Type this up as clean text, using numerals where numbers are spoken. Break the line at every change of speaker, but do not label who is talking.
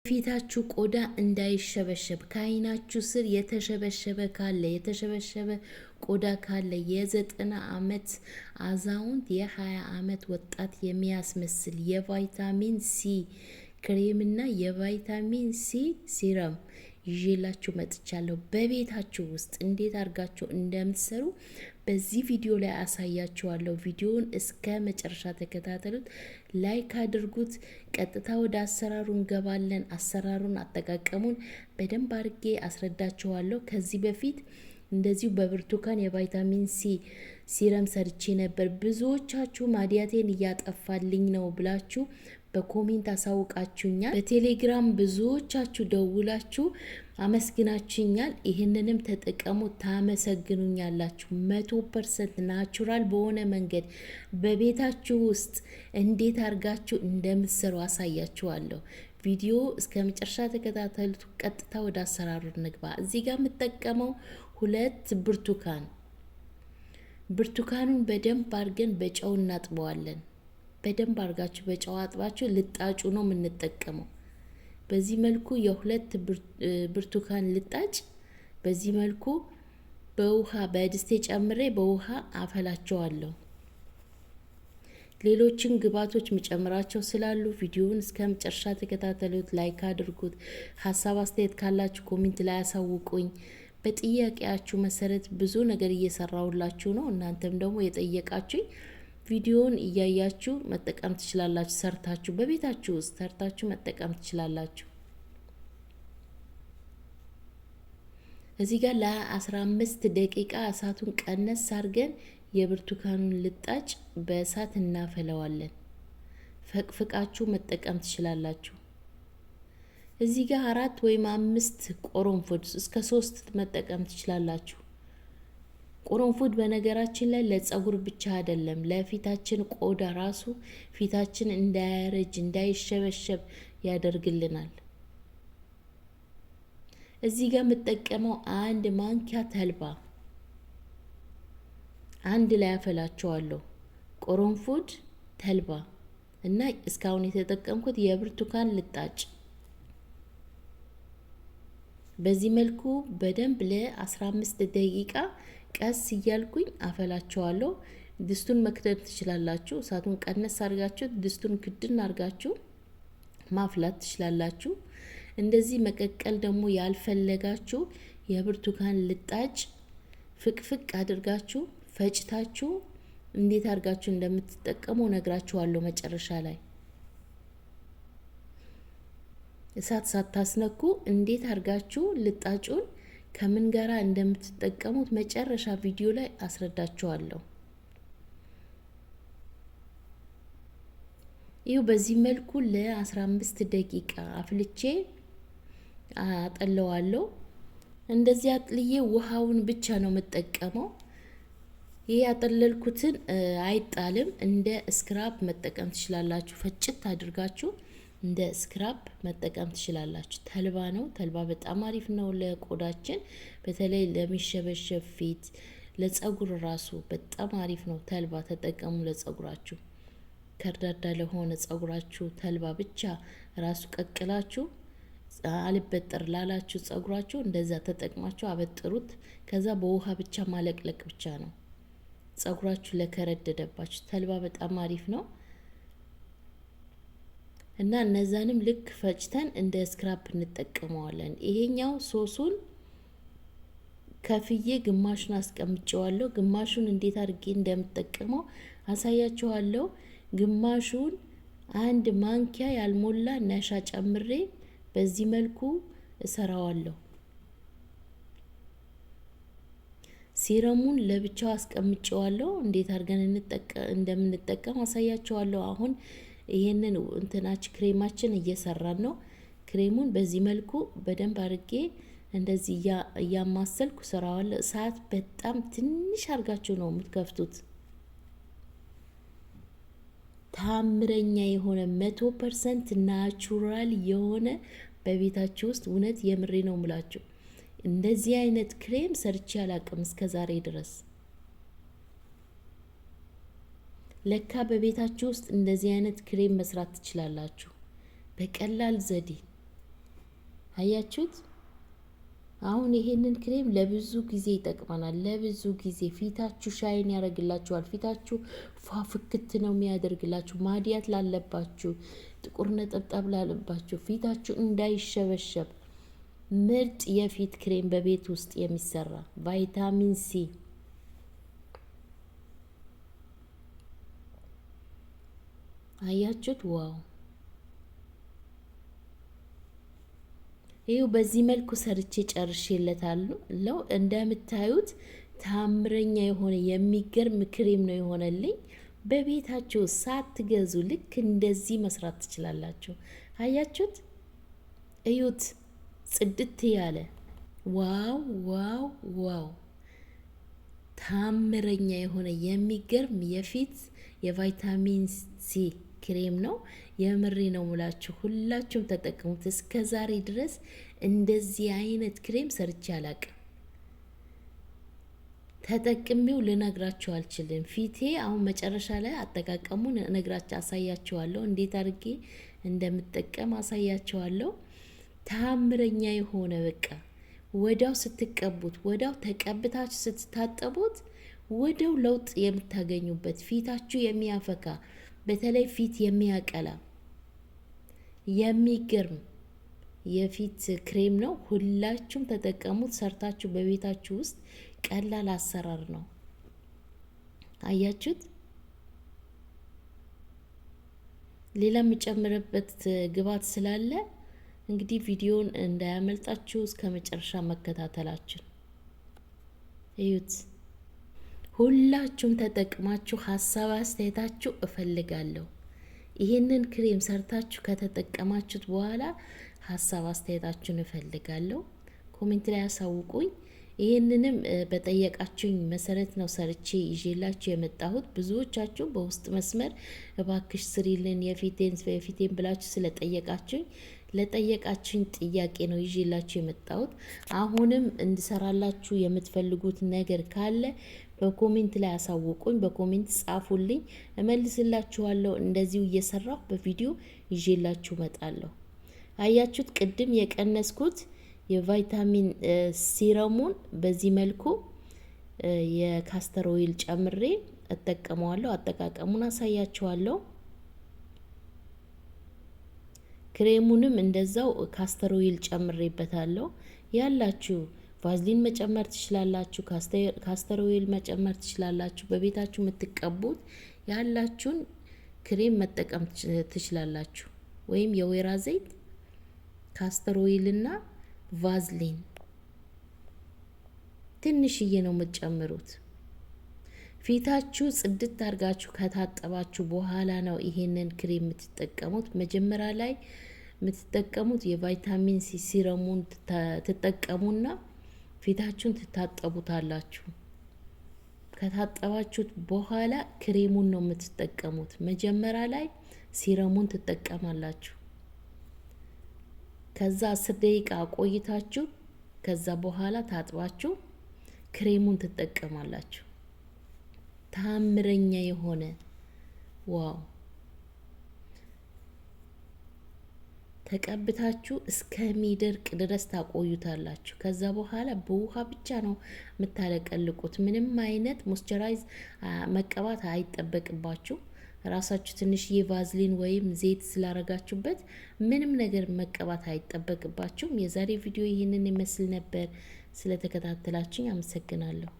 ፊታችሁ ቆዳ እንዳይሸበሸብ ከአይናችሁ ስር የተሸበሸበ ቆዳ ካለ የ90 ዓመት አዛውንት የ20 ዓመት ወጣት የሚያስመስል የቫይታሚን ሲ ክሬምና የቫይታሚን ሲ ሲረም ይዤላችሁ መጥቻለሁ። በቤታችሁ ውስጥ እንዴት አድርጋችሁ እንደምትሰሩ በዚህ ቪዲዮ ላይ አሳያችኋለሁ። ቪዲዮውን እስከ መጨረሻ ተከታተሉት፣ ላይክ አድርጉት። ቀጥታ ወደ አሰራሩ እንገባለን። አሰራሩን አጠቃቀሙን በደንብ አድርጌ አስረዳችኋለሁ። ከዚህ በፊት እንደዚሁ በብርቱካን የቫይታሚን ሲ ሲረም ሰርቼ ነበር። ብዙዎቻችሁ ማዲያቴን እያጠፋልኝ ነው ብላችሁ በኮሜንት አሳውቃችሁኛል። በቴሌግራም ብዙዎቻችሁ ደውላችሁ አመስግናችሁኛል። ይህንንም ተጠቀሙ፣ ታመሰግኑኛላችሁ። 100% ናቹራል በሆነ መንገድ በቤታችሁ ውስጥ እንዴት አድርጋችሁ እንደምትሰሩ አሳያችኋለሁ። ቪዲዮ እስከ መጨረሻ ተከታተሉት። ቀጥታ ወደ አሰራሩ እንግባ። እዚህ ጋር የምጠቀመው 2 ብርቱካኑን በደንብ አድርገን በጨው እናጥበዋለን። በደንብ አድርጋችሁ በጨው አጥባችሁ ልጣጩ ነው የምንጠቀመው። በዚህ መልኩ የ2 ብርቱካን ልጣጭ በዚህ መልኩ በውሃ በድስቴ ጨምሬ በውሃ አፈላቸዋለሁ። ሌሎችን ግብአቶች መጨመራቸው ስላሉ ቪዲዮውን እስከ መጨረሻ ተከታተሉት፣ ላይክ አድርጉት። ሀሳብ አስተያየት ካላችሁ ኮሜንት ላይ አሳውቁኝ። በጥያቄያችሁ መሰረት ብዙ ነገር እየሰራሁላችሁ ነው። እናንተም ደግሞ የጠየቃችሁኝ ቪዲዮውን እያያችሁ መጠቀም ትችላላችሁ። ሰርታችሁ በቤታችሁ ውስጥ ሰርታችሁ መጠቀም ትችላላችሁ። እዚህ ጋር ለ15 ደቂቃ እሳቱን ቀነስ አድርገን የብርቱካኑን ልጣጭ በእሳት እናፈለዋለን። ፈቅፍቃችሁ መጠቀም ትችላላችሁ። እዚህ ጋር 4 ወይም 5 ቆሮንፎድ እስከ 3 መጠቀም ትችላላችሁ። ቆሮንፎድ በነገራችን ላይ ለጸጉር ብቻ አይደለም፣ ለፊታችን ቆዳ ራሱ ፊታችን እንዳያረጅ እንዳይሸበሸብ ያደርግልናል። እዚህ ጋር የምጠቀመው 1 ማንኪያ ተልባ አንድ ላይ አፈላቸዋለሁ። ቆሮንፎድ፣ ተልባ እና እስካሁን የተጠቀምኩት የብርቱካን ልጣጭ በዚህ መልኩ በደንብ ለ15 ደቂቃ ቀስ እያልኩኝ አፈላቸዋለሁ። ድስቱን መክደን ትችላላችሁ። እሳቱን ቀነስ አድርጋችሁ ድስቱን ክድን አድርጋችሁ ማፍላት ትችላላችሁ። እንደዚህ መቀቀል ደግሞ ያልፈለጋችሁ የብርቱካን ልጣጭ ፍቅፍቅ አድርጋችሁ ፈጭታችሁ እንዴት አድርጋችሁ እንደምትጠቀሙ ነግራችኋለሁ መጨረሻ ላይ። እሳት ሳታስነኩ እንዴት አድርጋችሁ ልጣጩን ከምን ጋራ እንደምትጠቀሙት መጨረሻ ቪዲዮ ላይ አስረዳችኋለሁ። ይኸው በዚህ መልኩ ለ15 ደቂቃ አፍልቼ አጠለዋለሁ። እንደዚህ አጥልዬ ውሃውን ብቻ ነው የምጠቀመው። ይሄ ያጠለልኩትን አይጣልም። እንደ ስክራፕ መጠቀም ትችላላችሁ። ፈጭት አድርጋችሁ እንደ ስክራፕ መጠቀም ትችላላችሁ። ተልባ ነው። ተልባ በጣም አሪፍ ነው ለቆዳችን፣ በተለይ ለሚሸበሸብ ፊት፣ ለጸጉር ራሱ በጣም አሪፍ ነው። ተልባ ተጠቀሙ ለጸጉራችሁ። ከርዳዳ ለሆነ ጸጉራችሁ ተልባ ብቻ ራሱ ቀቅላችሁ አልበጠር ላላችሁ ጸጉራችሁ እንደዛ ተጠቅማችሁ አበጥሩት። ከዛ በውሃ ብቻ ማለቅለቅ ብቻ ነው ጸጉራችሁ ለከረደደባችሁ። ተልባ በጣም አሪፍ ነው እና እነዛንም ልክ ፈጭተን እንደ ስክራፕ እንጠቀመዋለን። ይሄኛው ሶሱን ከፍዬ ግማሹን አስቀምጨዋለሁ። ግማሹን እንዴት አድርጌ እንደምጠቀመው አሳያችኋለሁ። ግማሹን 1 ማንኪያ ያልሞላ ነሻ ጨምሬ በዚህ መልኩ እሰራዋለሁ። ሲረሙን ለብቻው አስቀምጨዋለሁ። እንዴት አድርገን እንደምንጠቀም አሳያችኋለሁ። አሁን ይሄንን ክሬማችን እየሰራን ነው። ክሬሙን በዚህ መልኩ በደንብ አድርጌ እንደዚህ እያማሰልኩ ሰራዋለሁ። እሳት በጣም ትንሽ አድርጋችሁ ነው የምትከፍቱት። ታምረኛ የሆነ 100% ናቹራል የሆነ በቤታችሁ ውስጥ እውነት የምሬ ነው የምላችሁ እንደዚህ አይነት ክሬም ሰርቼ አላቅም እስከዛሬ ድረስ። ለካ በቤታችሁ ውስጥ እንደዚህ አይነት ክሬም መስራት ትችላላችሁ በቀላል ዘዴ። አያችሁት? አሁን ይሄንን ክሬም ለብዙ ጊዜ ይጠቅመናል። ለብዙ ጊዜ ፊታችሁ ሻይን ያደርግላችኋል። ፊታችሁ ፏፍክት ነው የሚያደርግላችሁ። ማዲያት ላለባችሁ፣ ጥቁር ነጠብጣብ ላለባችሁ፣ ፊታችሁ እንዳይሸበሸብ ምርጥ የፊት ክሬም በቤት ውስጥ የሚሰራ ቫይታሚን ሲ። አያችሁት? ዋው! ይኸው በዚህ መልኩ ሰርቼ ጨርሼለታለሁ። እንደምታዩት ታምረኛ የሆነ የሚገርም ክሬም ነው የሆነልኝ። በቤታችሁ ሳትገዙ ልክ እንደዚህ መስራት ትችላላችሁ። አያችሁት? እዩት፣ ጽድት ያለ ዋው ዋው ዋው! ታምረኛ የሆነ የሚገርም የፊት የቫይታሚን ሲ ክሬም ነው። የምሬ ነው ሙላችሁ፣ ሁላችሁም ተጠቀሙት። እስከ ዛሬ ድረስ እንደዚህ አይነት ክሬም ሰርቼ አላቅም። ተጠቅሜው ልነግራችሁ አልችልም። ፊቴ አሁን መጨረሻ ላይ አጠቃቀሙን ነግራችሁ አሳያችኋለሁ። እንዴት አድርጌ እንደምጠቀም አሳያችኋለሁ። ታምረኛ የሆነ በቃ ወዳው ስትቀቡት፣ ወዳው ተቀብታችሁ ስትታጠቡት፣ ወዳው ለውጥ የምታገኙበት ፊታችሁ የሚያፈካ በተለይ ፊት የሚያቀላ የሚገርም የፊት ክሬም ነው። ሁላችሁም ተጠቀሙት። ሰርታችሁ በቤታችሁ ውስጥ ቀላል አሰራር ነው። አያችሁት? ሌላ የምጨምርበት ግብዓት ስላለ እንግዲህ ቪዲዮን እንዳያመልጣችሁ እስከ መጨረሻ መከታተላችን እዩት። ሁላችሁም ተጠቅማችሁ ሀሳብ አስተያየታችሁ እፈልጋለሁ። ይህንን ክሬም ሰርታችሁ ከተጠቀማችሁት በኋላ ሀሳብ አስተያየታችሁን እፈልጋለሁ። ኮሜንት ላይ ያሳውቁኝ። ይህንንም በጠየቃችሁኝ መሰረት ነው ሰርቼ ይዤላችሁ የመጣሁት። ብዙዎቻችሁ በውስጥ መስመር እባክሽ ስሪልን የፊቴን ብላችሁ ስለጠየቃችሁኝ ለጠየቃችሁኝ ጥያቄ ነው ይዤላችሁ የመጣሁት። አሁንም እንድሰራላችሁ የምትፈልጉት ነገር ካለ በኮሜንት ላይ አሳውቁኝ። በኮሜንት ጻፉልኝ፣ እመልስላችኋለሁ። እንደዚሁ እየሰራሁ በቪዲዮ ይዤላችሁ እመጣለሁ። አያችሁት? ቅድም የቀነስኩት የቫይታሚን ሲረሙን በዚህ መልኩ የካስተር ኦይል ጨምሬ እጠቀመዋለሁ። አጠቃቀሙን አሳያችኋለሁ። ክሬሙንም እንደዛው ካስተር ኦይል ጨምሬበታለሁ። ያላችሁ ቫዝሊን መጨመር ትችላላችሁ፣ ካስተር ኦይል መጨመር ትችላላችሁ። በቤታችሁ የምትቀቡት ያላችሁን ክሬም መጠቀም ትችላላችሁ። ወይም የወይራ ዘይት፣ ካስተር ኦይል እና ቫዝሊን ትንሽዬ ነው የምትጨምሩት። ፊታችሁ ጽድት አድርጋችሁ ከታጠባችሁ በኋላ ነው ይሄንን ክሬም የምትጠቀሙት። መጀመሪያ ላይ የምትጠቀሙት የቫይታሚን ሲ ሲረሙን ትጠቀሙና ፊታችሁን ትታጠቡታላችሁ። ከታጠባችሁት በኋላ ክሬሙን ነው የምትጠቀሙት። መጀመሪያ ላይ ሲረሙን ትጠቀማላችሁ። ከዛ 10 ደቂቃ ቆይታችሁ ከዛ በኋላ ታጥባችሁ ክሬሙን ትጠቀማላችሁ። ታምረኛ የሆነ ዋው! ተቀብታችሁ እስከሚደርቅ ድረስ ታቆዩታላችሁ። ከዛ በኋላ በውሃ ብቻ ነው የምታለቀልቁት። ምንም አይነት ሞይስቸራይዝ መቀባት አይጠበቅባችሁ። ራሳችሁ ትንሽዬ ቫዝሊን ወይም ዘይት ስላረጋችሁበት ምንም ነገር መቀባት አይጠበቅባችሁም። የዛሬ ቪዲዮ ይህንን ይመስል ነበር። ስለተከታተላችሁኝ አመሰግናለሁ።